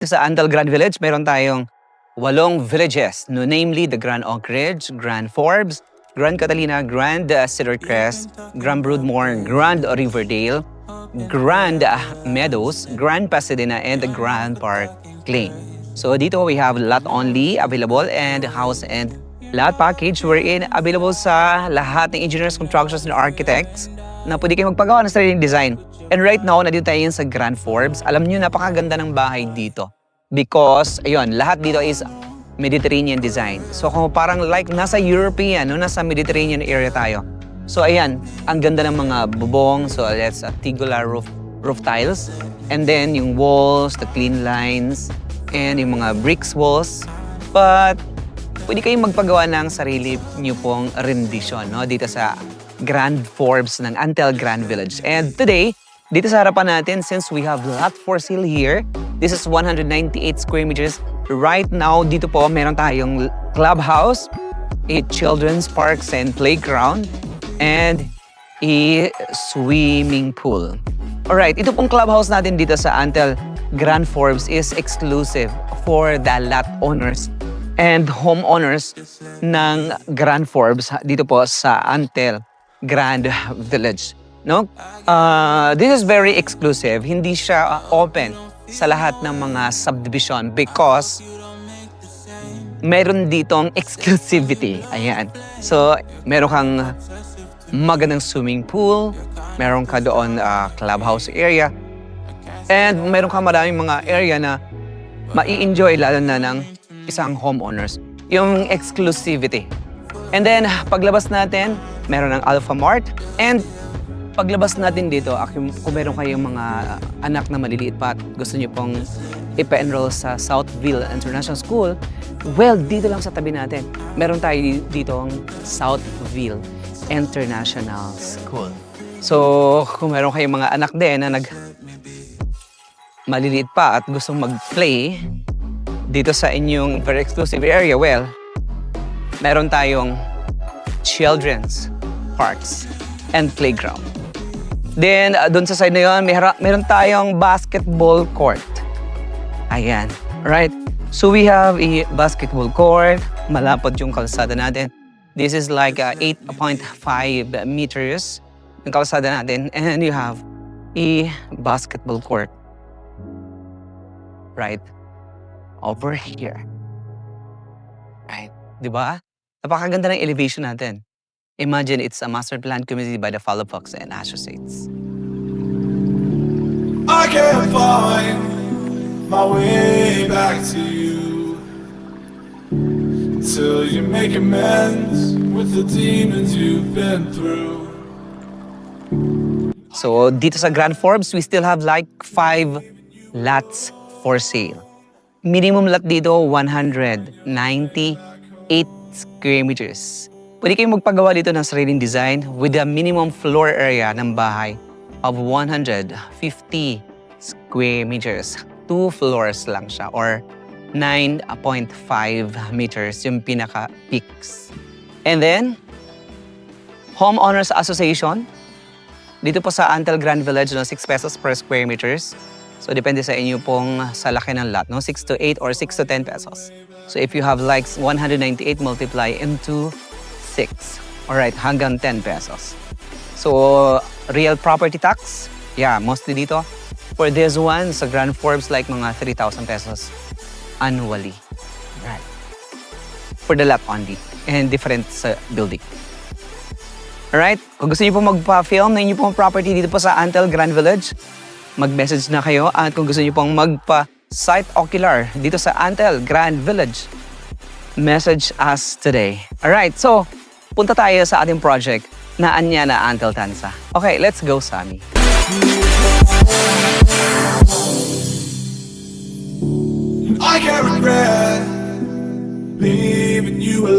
Sa Antal Grand Village, meron tayong 8 villages, no, namely the Grand Oak Ridge, Grand Forbes, Grand Catalina, Grand Cedar Crest, Grand Broadmoor, Grand Riverdale, Grand Meadows, Grand Pasadena, and the Grand Park Lane. So dito we have lot only available and house and lot package wherein available sa lahat ng engineers, constructors, and architects na pwede kayo magpagawa ng sariling design. And right now, nandito tayo sa Grand Forbes. Alam niyo, napakaganda ng bahay dito. Because, ayun, lahat dito is Mediterranean design. So, kung parang like nasa European, no, nasa Mediterranean area tayo. So, ayan, ang ganda ng mga bubong. So, that's a tigular roof tiles. And then, yung walls, the clean lines, and yung mga bricks walls. But, pwede kayong magpagawa ng sarili niyo pong rendition, no, dito sa Grand Forbes ng Antal Grand Village. And today, dito sa harapan natin, since we have lot for sale here, this is 198 square meters. Right now, dito po, meron tayong clubhouse, a children's parks and playground, and a swimming pool. Alright, ito pong clubhouse natin dito sa Antal Grand Forbes is exclusive for the lot owners and homeowners ng Grand Forbes dito po sa Antal Grand Village. No? This is very exclusive. Hindi siya open sa lahat ng mga subdivision because meron ditong exclusivity. Ayan. So, meron kang magandang swimming pool, meron ka doon clubhouse area, and meron ka maraming mga area na mai-enjoy lalo na ng isang homeowners. Yung exclusivity. And then, paglabas natin, meron ng Alpha Mart, and paglabas natin dito, kung meron kayong mga anak na maliliit pa at gusto niyo pong ipa-enroll sa Southville International School, well, dito lang sa tabi natin. Meron tayo dito ang Southville International School. So, kung meron kayong mga anak din na maliliit pa at gustong mag-play dito sa inyong very exclusive area, well, meron tayong children's parks and playground. Then, doon sa side na yun, meron tayong basketball court. Ayan. Right? So, we have a basketball court. Malapad yung kalsada natin. This is like 8.5 meters yung kalsada natin. And you have a basketball court. Right? Over here. Right? Diba? Napakaganda ng elevation natin. Imagine it's a master plan community by the Fox and Associates. I can't find my way back to you till you make amends with the demons you've been through. So dito sa Grand Forbes, we still have like 5 lots for sale. Minimum lot dito, 198 square meters. Pwede kayong magpagawa dito ng sariling design with a minimum floor area ng bahay of 150 square meters. 2 floors lang siya or 9.5 meters yung pinaka-peaks. And then, Homeowners Association. Dito po sa Antal Grand Village, no, 6 pesos per square meters. So, depende sa inyo pong sa laki ng lot, no? 6 to 8 or 6 to 10 pesos. So, if you have like 198 multiply into 6. Alright, hanggang 10 pesos. So, real property tax, yeah, mostly dito. For this one, sa Grand Forbes, like mga 3,000 pesos annually. Right. For the lot only. And different sa building. Alright, kung gusto niyo po magpa-film na inyo pong property dito po sa Antal Grand Village, mag-message na kayo. At kung gusto niyo pong magpa-site ocular dito sa Antal Grand Village, message us today. Alright, so, punta tayo sa ating project na Anyana Antal Tanza. Okay, let's go, Sammy. I can't regret leaving you